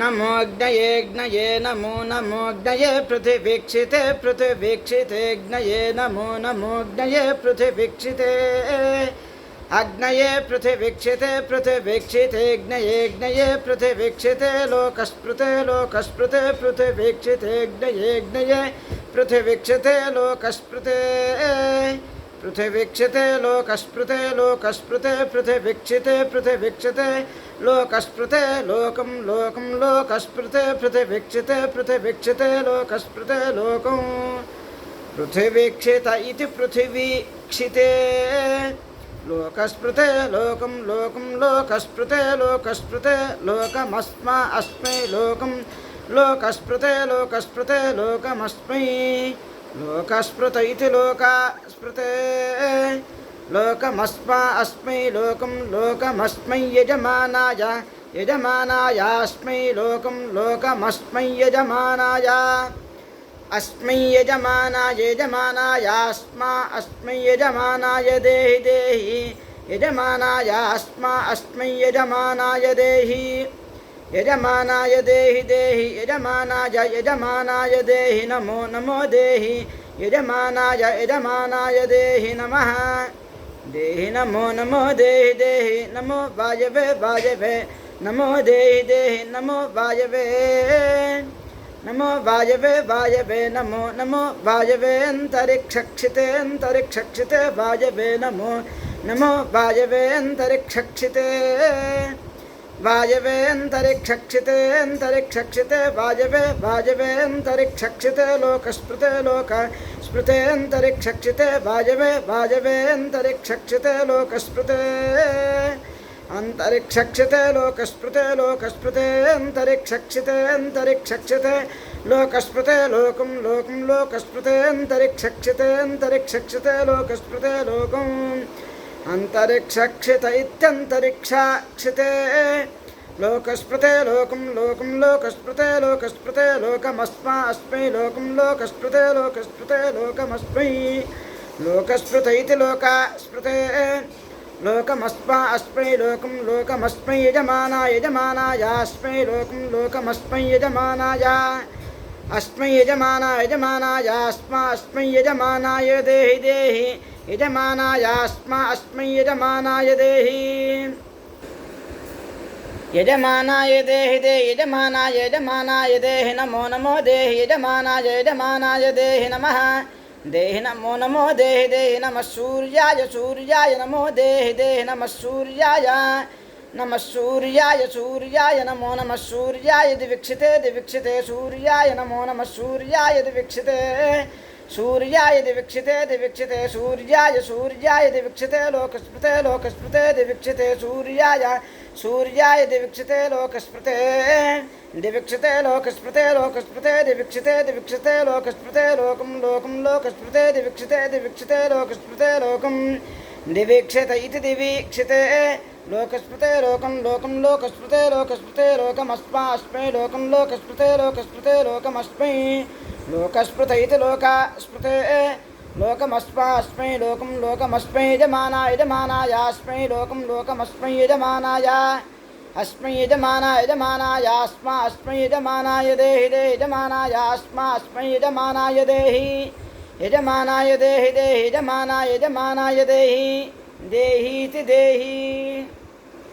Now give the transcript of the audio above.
नमोऽग्नये नमो नमोऽग्नये पृथिवीक्षिते पृथिवीक्षितेऽग्नये नमो नमोऽग्नये पृथिवीक्षिते अग्नये पृथिवीक्षिते पृथिवीक्षितेऽग्नयेऽग्नये पृथिवीक्षिते लोकस्पृते लोकस्पृते पृथिवीक्षितेऽग्नयेऽग्नये पृथिवीक्षिते लोकस्पृते पृथिवीक्षिते लोकस्पृते लोकस्पृते पृथिवीक्षिते पृथिवीक्षिते लोकस्पृते लोकं लोकं लोकस्पृते पृथिवीक्षिते पृथिवीक्षिते लोकस्पृते लोकं पृथिवीक्षित इति पृथिवीक्षिते लोकस्पृते लोकं लोकं लोकस्पृते लोकस्पृते लोकमस्मा अस्मै लोकं लोकस्पृते लोकस्पृते लोकमस्मै लोकस्पृत इति लोकस्पृते लोकमस्मा अस्मै लोकं लोकमस्मै यजमानाय यजमानायास्मै लोकं लोकमस्मै यजमानाय अस्मै यजमानाय यजमानायास्मा अस्मै यजमानाय देहि देहि यजमानायास्मा अस्मै यजमानाय देहि यजमानाय देहि देहि यजमानाय यजमानाय देहि नमो नमो देहि यजमानाय यजमानाय देहि नमः देहि नमो नमो देहि देहि नमो वायवे वायवे नमो देहि देहि नमो वायवे नमो वायवे वायवे नमो नमो वायवे अंतरिक्षक्षिते अंतरिक्षक्षिते वायवे नमो नमो वायवे अंतरिक्षक्षिते वायवे अंतरिक्षक्षिते अंतरिक्षक्षिते वायवे वायवे अंतरिक्षक्षिते लोकस्पृते लोकस्पृते अंतरिक्षक्षिते वायवे वायवे अंतरिक्षक्षिते लोकस्पृते अंतरिक्षक्षिते लोकस्पृते लोकस्पृते अंतरिक्षक्षिते अंतरिक्षक्षिते लोकस्पृते लोकं लोकं लोकस्पृते अंतरिक्षक्षिते अंतरिक्षक्षिते लोकस्पृते लोकम् अंतरिक्षक्षित इत्यंतरिक्षाक्षिते लोकस्पृते लोकं लोकं लोकस्पृते लोकस्पृते लोकमस्मा अस्मै लोकं लोकस्पृते लोकस्पृते लोकमस्मै लोकस्पृत इति लोकस्पृते लोकमस्मा अस्मै लोकं लोकमस्मै यजमानाय यजमानायास्मै लोकं लोकमस्मै यजमानाय अस्मै यजमानाय यजमानायास्मा अस्मै यजमानाय देहि देहि यजमानायास्मा अस्मै यजमानाय देहि यजमानाय देहि देहि यजमानाय यजमानाय देहि नमो नमो देहि यजमानाय यजमानाय देहि नमः देहि नमो नमो देहि देहि नमः सूर्याय सूर्याय नमो देहि देहि नमः सूर्याय सूर्याय नमो नमः सूर्याय दिवीक्षिते दिवीक्षिते सूर्याय नमो नमः सूर्याय दिवीक्षिते सूर्याय दिवीक्षिते दिवीक्षिते सूर्याय सूर्याय दिवीक्षिते लोकस्पृते लोकस्पृते दिवीक्षिते सूर्याय सूर्याय दिवीक्षिते लोकस्पृते दिवीक्षिते लोकस्पृते लोकस्पृते दिवीक्षिते दिवीक्षिते लोकस्पृते लोकं लोकं लोकस्पृते दिवीक्षिते दिवीक्षिते लोकस्पृते लोकं दिवीक्षित इति दिवीक्षिते लोकस्पृते लोकं लोकं लोकस्पृते लोकस्पृते लोकमस्मा अस्मै लोकं लोकस्पृते लोकस्पृते लोकमस्मै लोकस्पृत इति लोकस्पृते लोकमस्मा अस्मै लोकं लोकमस्मै यजमानाय यजमानायास्मै लोकं लोकमस्मै यजमानाय अस्मै यजमानाय यजमानायास्मा अस्मै यजमानाय देहि देहि यजमानायास्मा अस्मै यजमानाय देहि यजमानाय देहि देहि यजमानाय यजमानाय देहि देहीति देहि।